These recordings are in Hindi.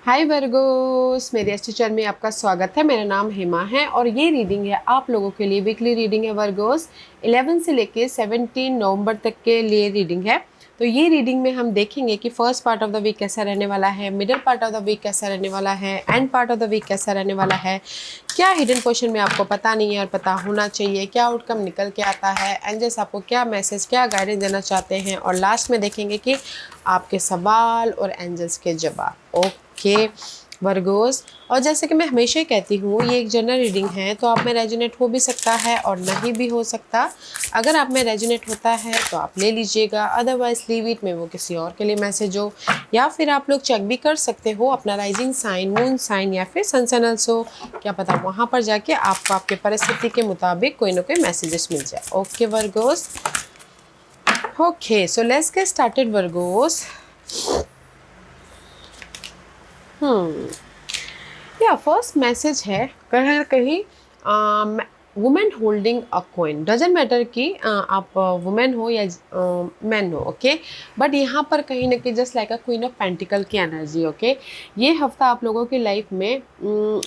हाय वर्गोस, मेरे इस टीचर में आपका स्वागत है। मेरा नाम हेमा है और ये रीडिंग है आप लोगों के लिए। वीकली रीडिंग है वर्गोस। 11 से लेके 17 नवंबर तक के लिए रीडिंग है। तो ये रीडिंग में हम देखेंगे कि first part of the week कैसा रहने वाला है, middle part of the week कैसा रहने वाला है, end part of the week कैसा रहने वाला है, क्या हिडन क्वेश्चन में आपको पता नहीं है और पता होना चाहिए, क्या आउटकम निकल के आता है, एंजल्स आपको क्या मैसेज, क्या गाइडेंस देना चाहते हैं, और लास्ट में देखेंगे कि आपके सवाल और एंजल्स के जवाब। ओके वर्गोस, और जैसे कि मैं हमेशा ही कहती हूँ, ये एक जनरल रीडिंग है, तो आप में रेजोनेट हो भी सकता है और नहीं भी हो सकता। अगर आप में रेजोनेट होता है तो आप ले लीजिएगा, अदरवाइज लीव इट, में वो किसी और के लिए मैसेज हो। या फिर आप लोग चेक भी कर सकते हो अपना राइजिंग साइन, मून साइन या फिर सन साइन ऑल्सो, क्या पता वहाँ पर जाके आपको आपके परिस्थिति के मुताबिक कोई ना कोई मैसेजेस मिल जाए। Okay Virgo's, okay so let's get started Virgo's. या फर्स्ट मैसेज है कहीं ना कहीं women holding a coin. Doesn't matter कि आप वुमेन हो या मैन हो, ओके, बट यहाँ पर कहीं ना कहीं just like a queen of pentacle की एनर्जी। ओके, ये हफ्ता आप लोगों की लाइफ में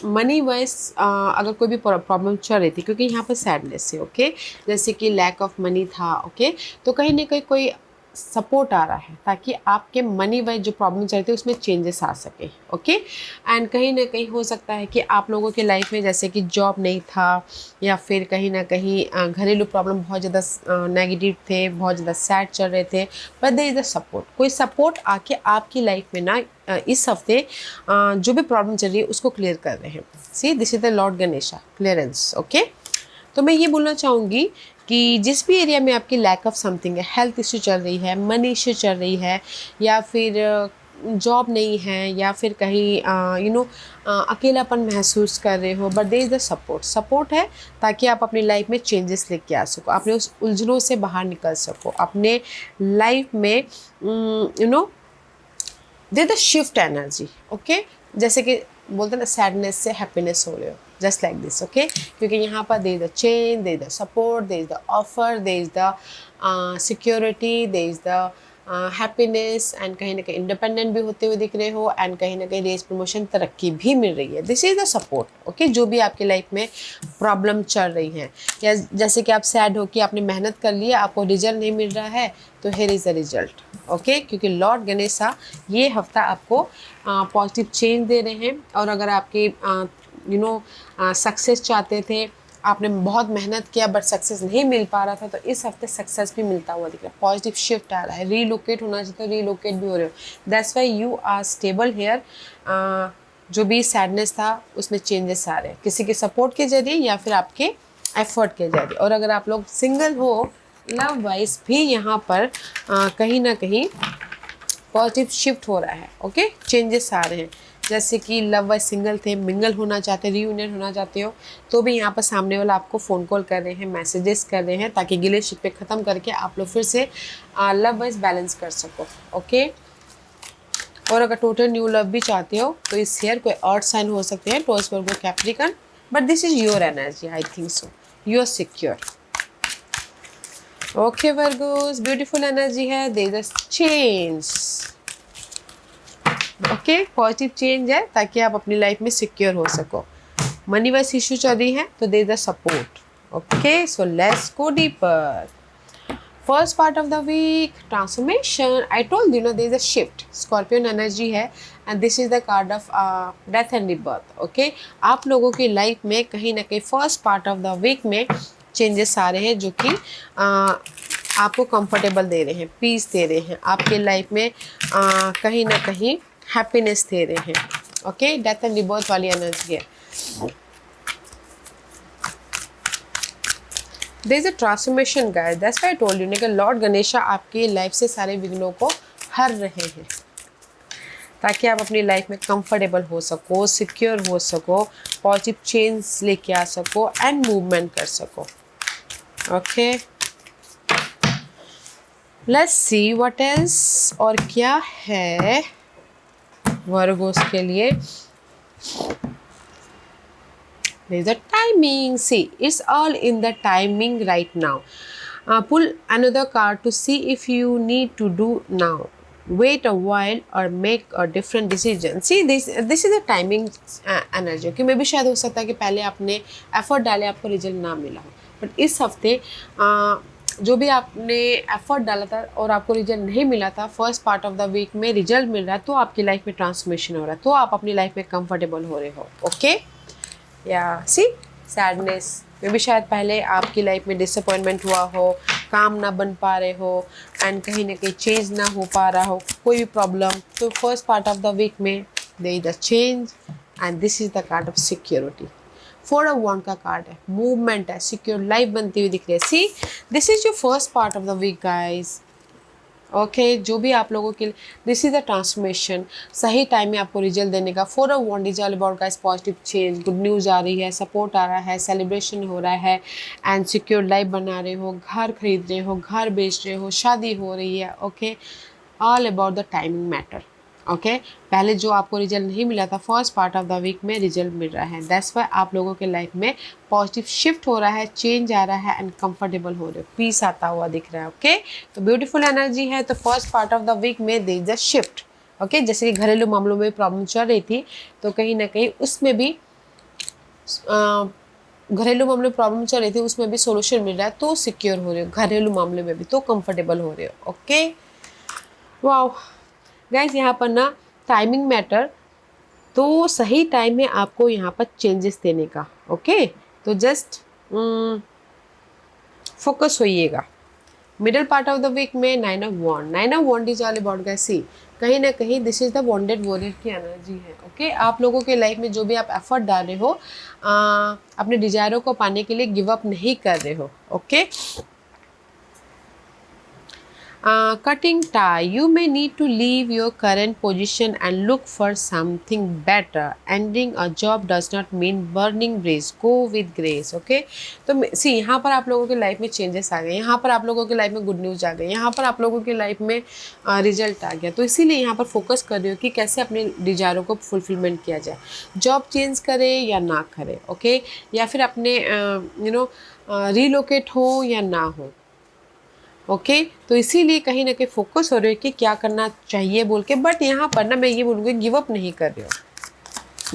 मनी वाइज अगर कोई भी प्रॉब्लम चल रही थी, क्योंकि यहाँ पर सैडनेस है, ओके, जैसे कि लैक ऑफ मनी था, ओके, तो कहीं ना कहीं कोई सपोर्ट आ रहा है ताकि आपके मनी वाइज जो प्रॉब्लम चलती है उसमें चेंजेस आ सके। ओके, एंड कहीं ना कहीं हो सकता है कि आप लोगों के लाइफ में जैसे कि जॉब नहीं था, या फिर कहीं ना कहीं घरेलू प्रॉब्लम बहुत ज़्यादा नेगेटिव थे, बहुत ज़्यादा सैड चल रहे थे, but there is a support. कोई सपोर्ट आके आपकी लाइफ में ना इस हफ्ते जो भी प्रॉब्लम चल रही है उसको क्लियर कर रहे हैं। See, this is the Lord Ganesha clearance. Okay, तो मैं ये बोलना चाहूँगी कि जिस भी एरिया में आपकी लैक ऑफ समथिंग है, हेल्थ इशू चल रही है, मनी इशू चल रही है, या फिर जॉब नहीं है, या फिर कहीं अकेलापन महसूस कर रहे हो, but there is the support है ताकि आप अपनी लाइफ में चेंजेस लेके आ सको, अपने उस उलझनों से बाहर निकल सको, अपने लाइफ में दे द शिफ्ट एनर्जी। ओके, जैसे कि बोलते हैं ना, सैडनेस से हैप्पीनेस हो रहे हो, जस्ट लाइक दिस। ओके, क्योंकि यहाँ पर they the change, they the support, they is the offer, they is the security, they is the happiness, and कहीं ना कहीं इंडिपेंडेंट भी होते हुए दिख रहे हो, एंड कहीं ना कहीं रेस प्रमोशन तरक्की भी मिल रही है। This is the support. Okay, जो भी आपकी लाइफ में प्रॉब्लम चल रही है, या जैसे कि आप सैड हो कि आपने मेहनत कर लिया, आपको रिजल्ट नहीं मिल रहा है, तो here is the result. Okay, क्योंकि लॉर्ड गणेशा ये हफ्ता आपको पॉजिटिव चेंज दे रहे हैं। और अगर आपके सक्सेस चाहते थे, आपने बहुत मेहनत किया बट सक्सेस नहीं मिल पा रहा था, तो इस हफ्ते सक्सेस भी मिलता हुआ दिख रहा है। पॉजिटिव शिफ्ट आ रहा है, रीलोकेट होना चाहिए तो रीलोकेट भी हो रहे हो। That's why you are stable here. जो भी सैडनेस था उसमें चेंजेस आ रहे हैं, किसी के सपोर्ट के जरिए या फिर आपके एफर्ट के जरिए। और अगर आप लोग सिंगल हो, लव वाइज भी यहाँ पर कहीं ना कहीं पॉजिटिव शिफ्ट हो रहा है। ओके, चेंजेस आ रहे हैं, जैसे कि लव वाइज सिंगल थे, मिंगल होना चाहते, रीयूनियन होना चाहते हो, तो भी यहाँ पर सामने वाला आपको फ़ोन कॉल कर रहे हैं, मैसेजेस कर रहे हैं, ताकि गिले शिकवे ख़त्म करके आप लोग फिर से लव वाइज बैलेंस कर सको। ओके, और अगर टोटल न्यू लव भी चाहते हो तो इस ईयर कोई अर्थ साइन हो सकते हैं, Taurus, Virgo, Capricorn, but this is your energy, I think so you are secure. Okay Virgos, beautiful energy है, there is a change. Okay, positive change है ताकि आप अपनी लाइफ में सिक्योर हो सको। मनी वाइज इशू चल रही है तो there is a support. Okay, so let's go deeper. First part of the week, transformation. I told you no there is a shift, Scorpion energy है, and this is the card of death and rebirth. Okay, आप लोगों की लाइफ में कहीं ना कहीं first part of the week में चेंजेस आ रहे हैं, जो कि आपको कंफर्टेबल दे रहे हैं, पीस दे रहे हैं, आपके लाइफ में कहीं ना कहीं हैप्पीनेस दे रहे हैं। ओके, डेथ एंड रिबर्थ वाली एनर्जी है। There is a transformation guys, that's why I told you कि लॉर्ड गणेशा आपकी लाइफ से सारे विघ्नों को हर रहे हैं, ताकि आप अपनी लाइफ में कंफर्टेबल हो सको, सिक्योर हो सको, पॉजिटिव चेंज लेके आ सको, एंड मूवमेंट कर सको। Okay, let's see what else, और क्या है वर्गोस के लिए। There is a timing. See, it's all in the timing right now. Pull another card to see if you need to do now. wait a while or make a different decision. See, this is a timing energy कि मे भी शायद हो सकता है कि पहले आपने एफर्ट डाले, आपको रिजल्ट ना मिला हो, बट इस हफ्ते जो भी आपने एफर्ट डाला था और आपको रिजल्ट नहीं मिला था, first part of the week में रिजल्ट मिल रहा है, तो आपकी लाइफ में ट्रांसफॉर्मेशन हो रहा है, तो आप अपनी लाइफ में कंफर्टेबल हो रहे हो. ओके, या सी सैडनेस में भी शायद पहले आपकी लाइफ में डिसअपॉइंटमेंट हुआ हो, काम ना बन पा रहे हो एंड कहीं ना कहीं चेंज ना हो पा रहा हो, कोई भी प्रॉब्लम, तो first part of the week में there is a change and this is the card of security. 4 of wand का कार्ड है, मूवमेंट है, सिक्योर लाइफ बनती हुई दिख रही है. See, this is your first part of the week guys. Okay, जो भी आप लोगों के लिए दिस इज द ट्रांसफॉर्मेशन, सही टाइम में आपको रिजल्ट देने का. 4 of wand is all about guys positive change, good news आ रही है, सपोर्ट आ रहा है, सेलिब्रेशन हो रहा है एंड सिक्योर लाइफ बना रहे हो, घर खरीद रहे हो, घर बेच रहे हो, शादी हो रही है. Okay, all about the timing matter. Okay, पहले जो आपको रिजल्ट नहीं मिला था, first part of the week में रिजल्ट मिल रहा है. दैट्स वाई आप लोगों के लाइफ में पॉजिटिव शिफ्ट हो रहा है, चेंज आ रहा है एंड कंफर्टेबल हो रहे हो, पीस आता हुआ दिख रहा है. ओके, तो ब्यूटीफुल एनर्जी है. तो first part of the week में there is a shift. Okay, जैसे कि घरेलू मामलों में प्रॉब्लम चल रही थी, तो कहीं ना कहीं उसमें भी घरेलू मामले में प्रॉब्लम चल रही थी, उसमें भी सोल्यूशन मिल रहा है, तो सिक्योर हो रहे हो, घरेलू मामले में भी तो कंफर्टेबल हो रहे हो. ओके, वाओ गाइस, यहाँ पर ना टाइमिंग मैटर, तो सही टाइम में आपको यहाँ पर चेंजेस देने का. ओके, तो जस्ट फोकस होइएगा. Middle part of the week में 9 of wand. 9 of wand is all about guys, see कहीं ना कहीं this is the wounded warrior की एनर्जी है. ओके, आप लोगों के लाइफ में जो भी आप एफर्ट डाल रहे हो, अपने डिजायरों को पाने के लिए गिव अप नहीं कर रहे हो. Okay, cutting tie, you may need to leave your current position and look for something better. Ending a job does not mean burning bridge. Go with grace. Okay, तो सी यहाँ पर आप लोगों के लाइफ में चेंजेस आ गए, यहाँ पर आप लोगों के लाइफ में गुड न्यूज़ आ गई, यहाँ पर आप लोगों के लाइफ में रिजल्ट आ गया, तो इसीलिए यहाँ पर फोकस कर रही हो कि कैसे अपने डिजायरों को फुलफिलमेंट किया जाए. जॉब चेंज करे या ना करे, ओके, या फिर अपने रिलोकेट हो या ना हो. ओके, तो इसीलिए कहीं ना कहीं फोकस हो रहे हो कि क्या करना चाहिए बोल के, बट यहाँ पर ना मैं ये बोलूँगी गिव अप नहीं कर रहे हो.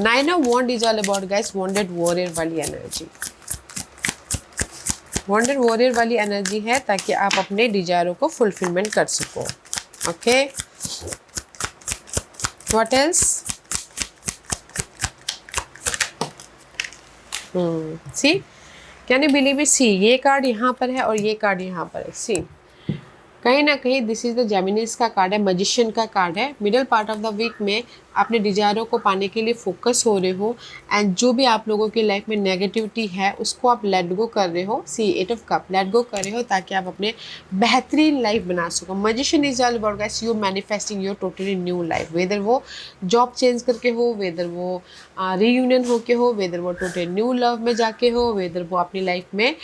9 of wand is all about guys wounded warrior वाली एनर्जी. वॉन्डेड वॉरियर वाली एनर्जी है ताकि आप अपने डिजायरों को फुलफिलमेंट कर सको. Okay, what else? See, can you believe it? See, ये कार्ड यहाँ पर है और ये कार्ड यहाँ पर है. सी, कहीं ना कहीं दिस इज द जेमिनीज का कार्ड है, मैजिशियन का कार्ड है. Middle part of the week में अपने डिजायरों को पाने के लिए फोकस हो रहे हो एंड जो भी आप लोगों की लाइफ में नेगेटिविटी है उसको आप लेट गो कर रहे हो. सी, 8 ऑफ कप, लेट गो कर रहे हो ताकि आप अपने बेहतरीन लाइफ बना सको. Magician is all about guys you manifesting your totally new life, whether वो जॉब चेंज करके हो, वेदर वो रीयूनियन होके हो, वेदर वो टोटली न्यू लव में जाके हो, वेदर वो अपनी लाइफ में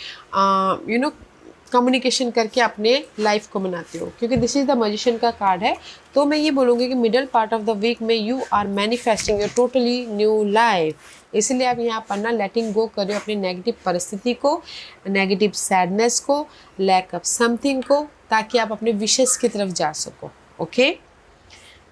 कम्युनिकेशन करके अपने लाइफ को बनाते हो, क्योंकि दिस इज द मैजिशियन का कार्ड है. तो मैं ये बोलूँगी कि middle part of the week में you are manifesting your totally new life. इसलिए आप यहाँ पर ना लेटिंग गो करो अपनी नेगेटिव परिस्थिति को, नेगेटिव सैडनेस को, लैक ऑफ समथिंग को, ताकि आप अपने विशेष की तरफ जा सको. Okay,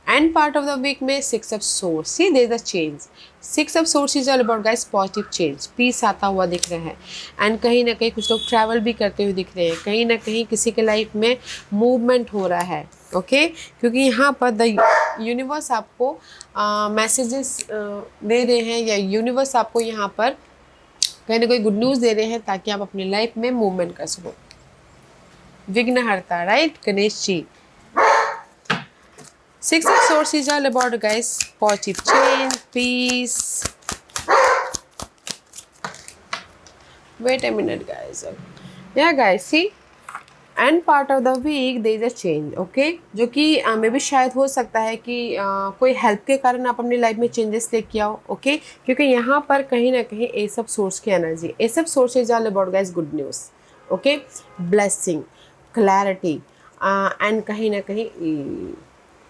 end part of the week में 6 of swords. See, there is a change. 6 of swords is all about guys positive change, peace आता हुआ दिख रहा है एंड कहीं ना कहीं कुछ लोग ट्रैवल भी करते हुए दिख रहे हैं, कहीं ना कहीं किसी के लाइफ में मूवमेंट हो रहा है. ओके, क्योंकि यहाँ पर द यूनिवर्स आपको मैसेजेस दे रहे हैं या यूनिवर्स आपको यहाँ पर कहीं ना कहीं गुड न्यूज़ दे रहे हैं ताकि आप अपनी लाइफ में मूवमेंट कर सको. विघ्नहर्ता, right, Ganesh ji. 6 of Swords is all about guys positive change, peace. Wait a minute guys. Yeah guys, see, end part of the week there is a change. Okay, जो कि मे भी शायद हो सकता है कि कोई हेल्प के कारण आप अपनी लाइफ में चेंजेस लेके आओ. ओके, क्योंकि यहाँ पर कहीं ना कहीं एस ऑफ सोर्स की energy, S of swords is all about guys good news. Okay, blessing, clarity and कहीं ना कहीं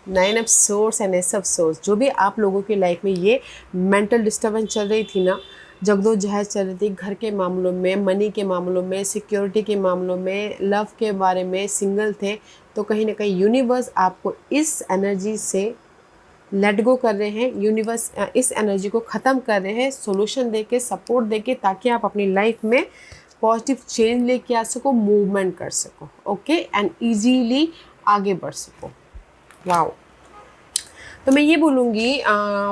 9 of source and S of source. जो भी आप लोगों की लाइफ में ये मेंटल डिस्टर्बेंस चल रही थी ना, जगदोजहद चल रही थी घर के मामलों में, मनी के मामलों में, सिक्योरिटी के मामलों में, लव के बारे में, सिंगल थे, तो कहीं ना कहीं यूनिवर्स आपको इस एनर्जी से लेट गो कर रहे हैं, यूनिवर्स इस एनर्जी को ख़त्म कर रहे हैं, सोल्यूशन देके, सपोर्ट देके, ताकि आप अपनी लाइफ में पॉजिटिव चेंज लेके आ सको, मूवमेंट कर सको, ओके, एंड इजीली आगे बढ़ सको। वाओ। तो मैं ये बोलूँगी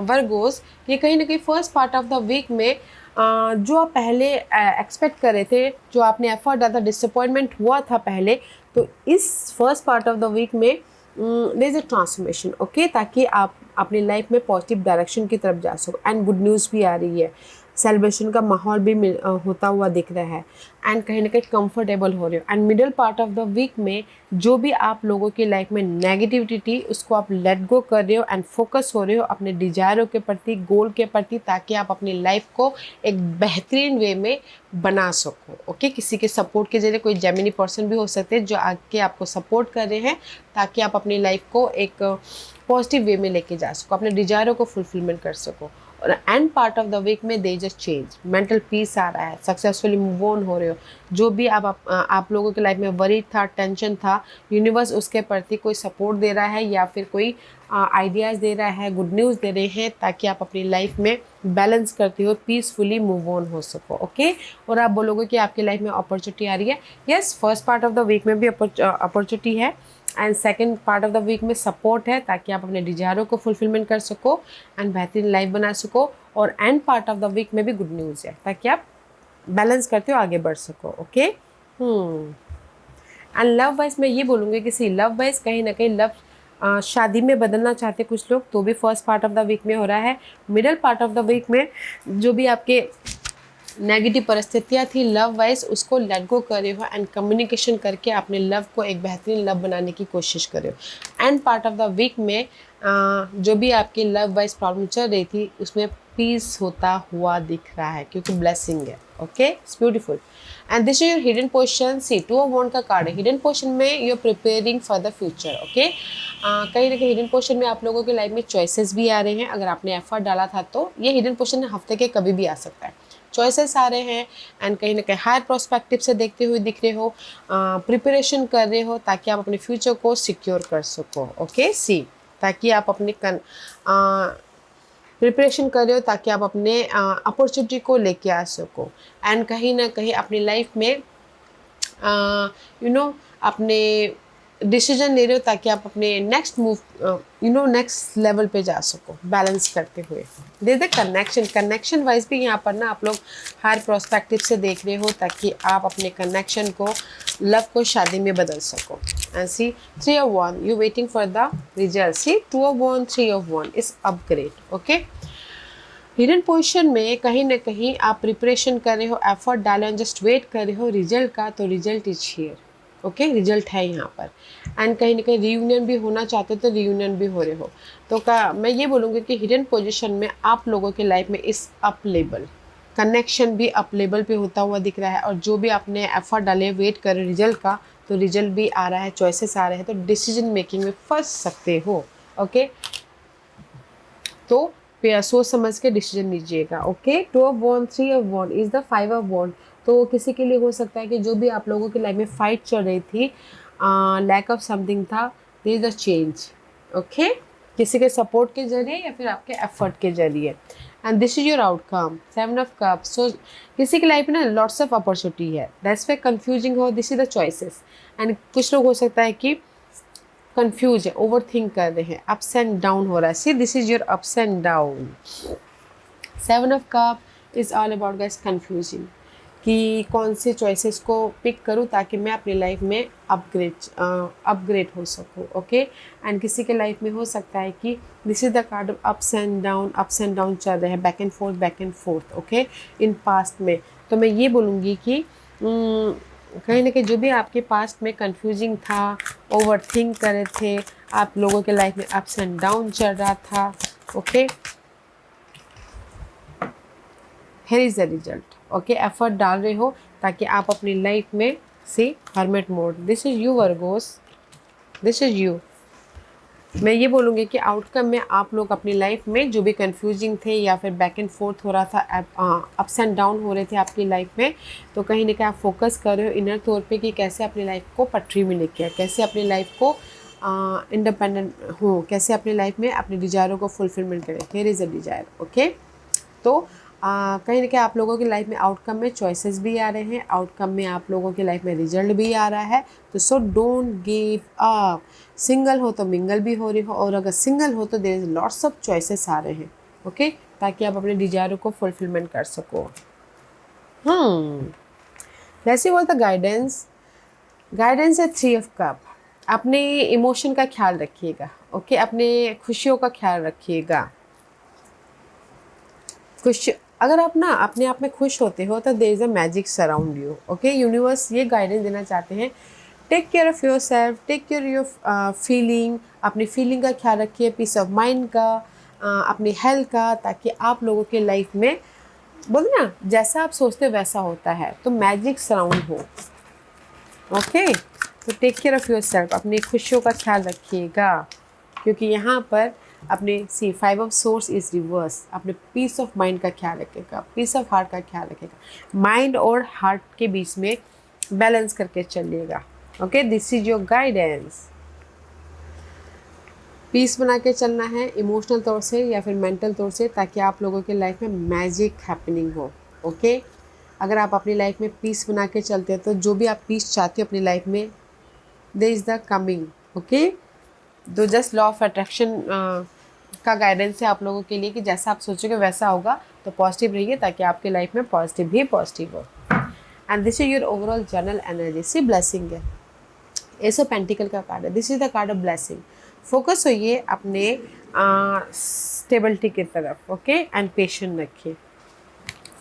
वर्गोस, ये कहीं ना कहीं first part of the week में जो आप पहले एक्सपेक्ट कर रहे थे, जो आपने एफर्ट डाला था, डिसअपॉइंटमेंट हुआ था पहले, तो इस first part of the week में there is a transformation, okay, ताकि आप अपनी लाइफ में पॉजिटिव डायरेक्शन की तरफ जा सको। एंड गुड न्यूज़ भी आ रही है, सेलिब्रेशन का माहौल भी होता हुआ दिख रहा है, एंड कहीं ना कहीं कंफर्टेबल हो रहे हो। And middle part of the week में जो भी आप लोगों की लाइफ में नेगेटिविटी, उसको आप लेट गो कर रहे हो एंड फोकस हो रहे हो अपने डिजायरों के प्रति, गोल के प्रति, ताकि आप अपनी लाइफ को एक बेहतरीन वे में बना सको, ओके। किसी के सपोर्ट के जरिए, कोई जेमिनी पर्सन भी हो सकते हैं जो आके आपको सपोर्ट कर रहे हैं, ताकि आप अपनी लाइफ को एक पॉजिटिव वे में लेके जा सको, अपने डिजायरों को फुलफिलमेंट कर सको। और end part of the week में there is a change, mental peace आ रहा है, सक्सेसफुली मूव ऑन हो रहे हो। जो भी आप लोगों की लाइफ में वरी था, टेंशन था, यूनिवर्स उसके प्रति कोई सपोर्ट दे रहा है या फिर कोई आइडियाज़ दे रहा है, गुड न्यूज़ दे रहे हैं, ताकि आप अपनी लाइफ में बैलेंस करते हो, पीसफुली मूव ऑन हो सको, ओके। और आप बोलोगे कि आपकी लाइफ में अपॉर्चुनिटी आ रही है, yes, first part of the week में भी अपॉर्चुनिटी है, and second part of the week में सपोर्ट है, ताकि आप अपने डिजायरों को फुलफिलमेंट कर सको एंड बेहतरीन लाइफ बना सको। और end part of the week में भी गुड न्यूज़ है, ताकि आप बैलेंस करते हो, आगे बढ़ सको, ओके। एंड लव वाइज मैं ये बोलूँगी, किसी लव वाइज कहीं ना कहीं लव शादी में बदलना चाहते कुछ लोग, तो भी first part of the week में हो रहा है। Middle part of the week में जो भी आपके नेगेटिव परिस्थितियाँ थी लव वाइज, उसको लेट गो कर रहे हो एंड कम्युनिकेशन करके अपने लव को एक बेहतरीन लव बनाने की कोशिश कर रहे हो। End part of the week में जो भी आपकी लव वाइज प्रॉब्लम चल रही थी, उसमें पीस होता हुआ दिख रहा है, क्योंकि ब्लेसिंग है, okay, it's beautiful. And this is your hidden position. See, 2 of wand का कार्ड है। हिडन पोजीशन में you are preparing for the future, okay. कहीं ना कहीं हिडन पोजीशन में आप लोगों की लाइफ में चॉइसेस भी आ रहे हैं, अगर आपने एफर्ट डाला था तो। ये हिडन पोजीशन हफ्ते के कभी भी आ सकता है, चॉइसेस आ रहे हैं, एंड कहीं ना कहीं हायर प्रोस्पेक्टिव से देखते हुए दिख रहे हो, प्रिपरेशन कर रहे हो, ताकि आप अपने फ्यूचर को सिक्योर कर सको, ओके। सी, ताकि आप अपनी प्रिपरेशन कर रहे हो, ताकि आप अपने अपॉर्चुनिटी को लेके आ सको, एंड कहीं ना कहीं अपनी लाइफ में अपने डिसीजन ले रहे हो, ताकि आप अपने नेक्स्ट मूव नेक्स्ट लेवल पे जा सको, बैलेंस करते हुए। देयर द कनेक्शन वाइज भी यहाँ पर ना आप लोग हायर प्रोस्पेक्टिव से देख रहे हो, ताकि आप अपने कनेक्शन को, लव को शादी में बदल सको। And see, 3 of 1, you waiting for the result. See, 2 of 1, 3 of 1 is upgrade, okay. Hidden position में कहीं ना कहीं आप प्रिपरेशन कर रहे हो, एफर्ट डाले, जस्ट वेट कर रहे हो रिजल्ट का, तो result is here, okay, result है यहाँ पर। एंड कहीं ना कहीं रियूनियन भी होना चाहते हो, तो रियूनियन भी हो रहे हो। तो मैं ये बोलूँगी कि हिडन पोजीशन में आप लोगों के लाइफ में इस अप लेवल कनेक्शन भी अप लेवल पे होता हुआ दिख रहा है, और जो भी आपने एफर्ट डाले, वेट कर रिजल्ट का, तो रिजल्ट भी आ रहा है, चॉइसेस आ रहे हैं, तो डिसीजन मेकिंग में फंस सकते हो, ओके। तो सोच समझ के डिसीजन लीजिएगा, okay. 2 of 1, 3 of 1 is the 5 of 1। तो किसी के लिए हो सकता है कि जो भी आप लोगों की लाइफ में फाइट चल रही थी, लैक ऑफ समथिंग था, there is a change, okay, किसी के सपोर्ट के जरिए या फिर आपके एफर्ट के जरिए। And this is your outcome, 7 of Cups। सो किसी की लाइफ में ना लॉट्स ऑफ अपॉर्चुनिटी है, दैट्स वे कंफ्यूजिंग हो, this is the choices. And कुछ लोग हो सकता है कि कंफ्यूज है, ओवर थिंक कर रहे हैं, अप्स एंड डाउन हो रहा है। See, this is your ups and down. 7 of Cups is all about guys confusing, कि कौन से चॉइसेस को पिक करूं ताकि मैं अपनी लाइफ में अपग्रेड हो सकूं, ओके। एंड किसी के लाइफ में हो सकता है कि this is the card of ups and down चल रहे हैं, back and fourth, okay, in past में। तो मैं ये बोलूँगी कि कहीं ना कहीं जो भी आपके पास्ट में कंफ्यूजिंग था, ओवर थिंक कर रहे थे, आप लोगों के लाइफ में अप्स एंड डाउन चल रहा था, okay, here is the result, okay. Effort डाल रहे हो ताकि आप अपनी लाइफ में, see, hermit mode, this is you Virgos, this is you, मैं ये बोलूँगी कि आउटकम में आप लोग अपनी लाइफ में जो भी कंफ्यूजिंग थे या फिर बैक एंड फोर्थ हो रहा था, अप्स एंड डाउन हो रहे थे आपकी लाइफ में, तो कहीं ना कहीं आप फोकस कर रहे हो इनर तौर पे कि कैसे अपनी लाइफ को पटरी में लेके आए, कैसे अपनी लाइफ को इंडिपेंडेंट हो, कैसे अपनी लाइफ में अपने डिज़ायरों को फुलफिलमेंट करें। Here is a desire, okay. तो कहीं ना कहीं आप लोगों की लाइफ में आउटकम में चॉइसेस भी आ रहे हैं, आउटकम में आप लोगों की लाइफ में रिजल्ट भी आ रहा है। तो so don't give up. Single हो तो मिंगल भी हो रही हो, और अगर सिंगल हो तो there is lots of choices आ रहे हैं, ओके, ताकि आप अपने डिजायरों को फुलफिलमेंट कर सको। जैसे बोलता गाइडेंस, गाइडेंस है 3 ऑफ कप। अपने इमोशन का ख्याल रखिएगा, ओके, अपने खुशियों का ख्याल रखिएगा। खुश, अगर आप ना अपने आप में खुश होते हो तो there is a magic surround you, okay. Universe ये गाइडेंस देना चाहते हैं, take care of your self, take care your feeling, अपनी फीलिंग का ख्याल रखिए, पीस ऑफ माइंड का, अपनी हेल्थ का, ताकि आप लोगों के लाइफ में बोलते ना जैसा आप सोचते हो वैसा होता है, तो मैजिक सराउंड हो, ओके। तो take care of your self, अपनी खुशियों का ख्याल रखिएगा, क्योंकि यहाँ पर अपने 5 ऑफ सोर्स इज रिवर्स, अपने पीस ऑफ माइंड का ख्याल रखेगा, पीस ऑफ हार्ट का ख्याल रखेगा, माइंड और हार्ट के बीच में बैलेंस करके चलिएगा, okay. This is your guidance. Peace बना के चलना है इमोशनल तौर से या फिर मेंटल तौर से, ताकि आप लोगों के लाइफ में मैजिक हैपनिंग हो, ओके। अगर आप अपनी लाइफ में पीस बना के चलते हो तो जो भी आप पीस चाहते हो अपनी लाइफ में, there is the coming, okay. तो जस्ट लॉ ऑफ अट्रैक्शन का गाइडेंस है आप लोगों के लिए कि जैसा आप सोचोगे वैसा होगा। तो पॉजिटिव रहिए ताकि आपके लाइफ में पॉजिटिव ही पॉजिटिव हो। And this is your overall general energy. See blessing है, एस ऑफ पेंटिकल का कार्ड है, this is the card of blessing. Focus होइए अपने स्टेबिलिटी की तरफ, ओके, एंड पेशेंट रखिए।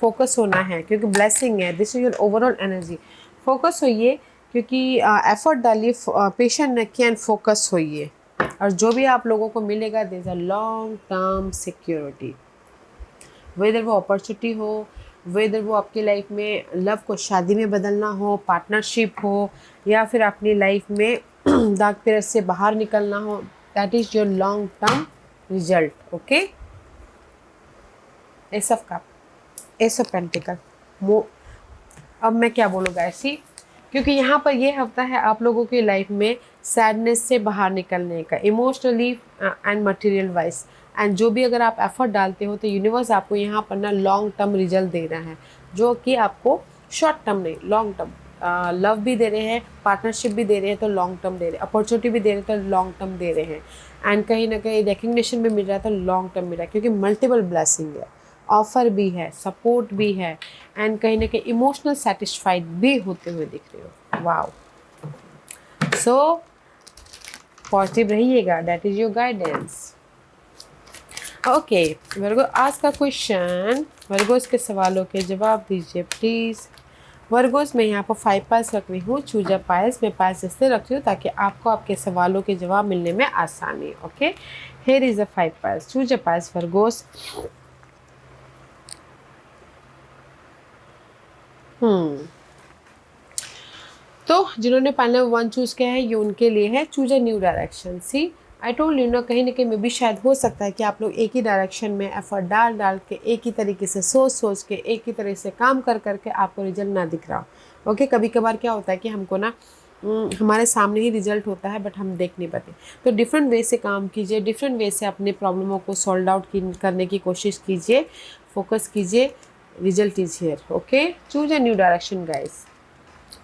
फोकस होना है क्योंकि ब्लेसिंग है, this is your overall energy. Focus होइए क्योंकि एफर्ट डालिए, पेशेंट रखिए एंड फोकस होइए, और जो भी आप लोगों को मिलेगा there is a long term security. Whether वो अपॉर्चुनिटी हो, वेदर वो आपकी लाइफ में लव को शादी में बदलना हो, पार्टनरशिप हो, या फिर अपनी लाइफ में डार्क पीरियड से बाहर निकलना हो, that is your long term result, okay. S of cup, S of pentacle. अब मैं क्या बोलूँगा ऐसी, क्योंकि यहाँ पर ये हफ्ता है आप लोगों की लाइफ में सैडनेस से बाहर निकलने का, emotionally and material wise, and जो भी अगर आप एफर्ट डालते हो तो यूनिवर्स आपको यहाँ पर ना लॉन्ग टर्म रिजल्ट दे रहा है, जो कि आपको शॉर्ट टर्म नहीं लॉन्ग टर्म, लव भी दे रहे हैं, पार्टनरशिप भी दे रहे हैं तो लॉन्ग टर्म दे रहे हैं, अपॉर्चुनिटी भी दे रहे हैं तो लॉन्ग टर्म दे रहे हैं, एंड कहीं ना कहीं रिकग्निशन भी मिल रहा है तो लॉन्ग टर्म मिल रहा है, क्योंकि मल्टीपल ब्लेसिंग है, ऑफर भी है, सपोर्ट भी है, एंड कहीं ना कहीं इमोशनल सेटिस्फाइड भी होते हुए दिख रहे हो। वाओ, सो पॉजिटिव रहिएगा, that is your guidance, okay. Virgo आज का क्वेश्चन, वर्गोस के सवालों के जवाब दीजिए प्लीज़। वर्गोस मैं यहाँ पर 5 पाइल्स रख रही हूँ, चूजा पाइल्स, मैं पाइल्स इसलिए रख रही हूँ ताकि आपको आपके सवालों के जवाब मिलने में आसानी, okay. Here is a 5 piles, चूजा पाइल्स वर्गोस। तो जिन्होंने पाइल नंबर 1 चूज़ किया है ये उनके लिए है, choose a new direction. See I told you ना, कहीं ना कहीं में भी शायद हो सकता है कि आप लोग एक ही डायरेक्शन में एफर्ट डाल डाल के, एक ही तरीके से सोच सोच के, एक ही तरह से काम कर करके आपको रिजल्ट ना दिख रहा हो, ओके। कभी कभार क्या होता है कि हमको ना हमारे सामने ही रिजल्ट होता है बट हम देख नहीं पाते, तो डिफरेंट वे से काम कीजिए, डिफरेंट वे से अपने प्रॉब्लमों को सॉल्व आउट करने की कोशिश कीजिए, फोकस कीजिए, result is here, okay. Choose a new direction guys.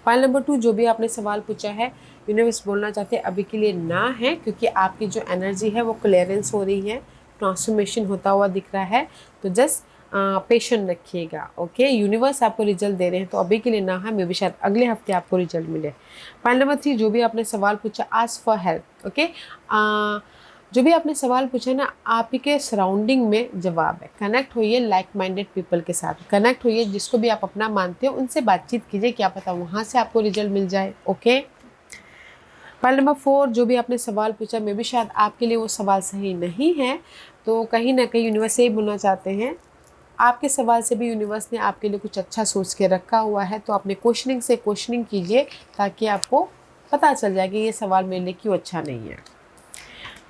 Pile number 2 जो भी आपने सवाल पूछा है, यूनिवर्स बोलना चाहते हैं अभी के लिए ना है, क्योंकि आपकी जो एनर्जी है वो क्लियरेंस हो रही है, ट्रांसफॉर्मेशन होता हुआ दिख रहा है, तो जस्ट पेशेंट रखिएगा, ओके। यूनिवर्स आपको रिजल्ट दे रहे हैं तो अभी के लिए ना है, मे भी शायद अगले हफ्ते आपको रिजल्ट मिले। पाइल नंबर 3 जो भी आपने सवाल पूछा, आस्क फॉर हेल्प, ओके। जो भी आपने सवाल पूछा ना, आप ही के सराउंडिंग में जवाब है, कनेक्ट होइए लाइक माइंडेड पीपल के साथ, कनेक्ट होइए, जिसको भी आप अपना मानते हो उनसे बातचीत कीजिए, क्या पता वहाँ से आपको रिजल्ट मिल जाए, ओके। पाइल नंबर 4 जो भी आपने सवाल पूछा, मे भी शायद आपके लिए वो सवाल सही नहीं है, तो कहीं ना कहीं यूनिवर्स यही बोलना चाहते हैं, आपके सवाल से भी यूनिवर्स ने आपके लिए कुछ अच्छा सोच के रखा हुआ है, तो अपने क्वेश्चनिंग से क्वेश्चनिंग कीजिए ताकि आपको पता चल जाए कि ये सवाल मेरे लिए क्यों अच्छा नहीं है।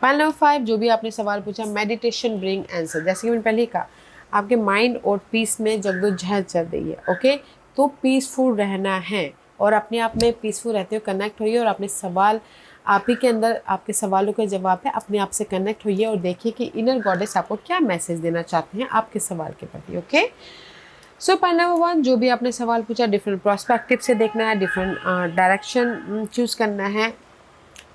पॉइंट नंबर 5 जो भी आपने सवाल पूछा, मेडिटेशन ब्रिंग आंसर। जैसे कि मैंने पहले ही कहा, आपके माइंड और पीस में जद्दोजहद चल रही है, ओके, तो पीसफुल रहना है और अपने आप में पीसफुल रहते हुए कनेक्ट होइए और अपने सवाल आप ही के अंदर, आपके सवालों के जवाब है, अपने आप से कनेक्ट होइए और देखिए कि इनर गॉडेस आपको क्या मैसेज देना चाहते हैं आपके सवाल के प्रति, ओके। सो पॉइंट नंबर 1 जो भी आपने सवाल पूछा, डिफरेंट प्रोस्पेक्टिव से देखना है, डिफरेंट डायरेक्शन चूज़ करना है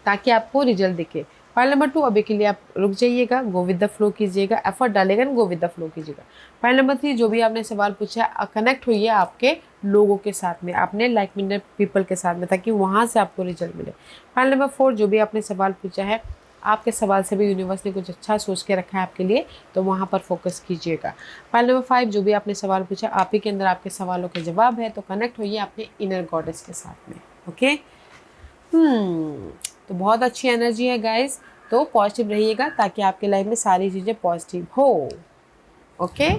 ताकि आपको रिजल्ट दिखे। पॉइंट नंबर 2 अभी के लिए आप रुक जाइएगा, गो विद द फ्लो कीजिएगा, एफर्ट डालेगा, गो विद द फ्लो कीजिएगा। पॉइंट नंबर 3 जो भी आपने सवाल पूछा, कनेक्ट होइए आपके लोगों के साथ में, आपने लाइक माइंडेड पीपल के साथ में, ताकि वहाँ से आपको रिजल्ट मिले। पॉइंट नंबर 4 जो भी आपने सवाल पूछा है, आपके सवाल से भी यूनिवर्स ने कुछ अच्छा सोच के रखा है आपके लिए, तो वहाँ पर फोकस कीजिएगा। पॉइंट नंबर 5 जो भी आपने सवाल पूछा, आप ही के अंदर आपके सवालों के जवाब है, तो कनेक्ट होइए अपने इनर गॉडेस के साथ में, ओके। तो बहुत अच्छी एनर्जी है गाइस, तो पॉजिटिव रहिएगा ताकि आपके लाइफ में सारी चीज़ें पॉजिटिव हो, ओके।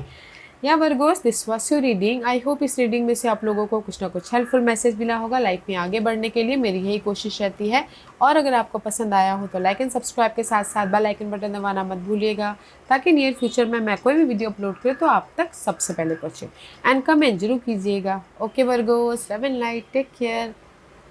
या Virgo's, this was your reading. I hope इस रीडिंग में से आप लोगों को कुछ ना कुछ हेल्पफुल मैसेज मिला होगा लाइफ में आगे बढ़ने के लिए, मेरी यही कोशिश रहती है। और अगर आपको पसंद आया हो तो लाइक एंड सब्सक्राइब के साथ साथ बेल आइकन बटन दबाना मत भूलिएगा, ताकि नियर फ्यूचर में मैं कोई भी वीडियो अपलोड करूँ तो आप तक सबसे पहले पहुँचे। एंड कमेंट जरूर कीजिएगा। Okay Virgos, love and light, take care.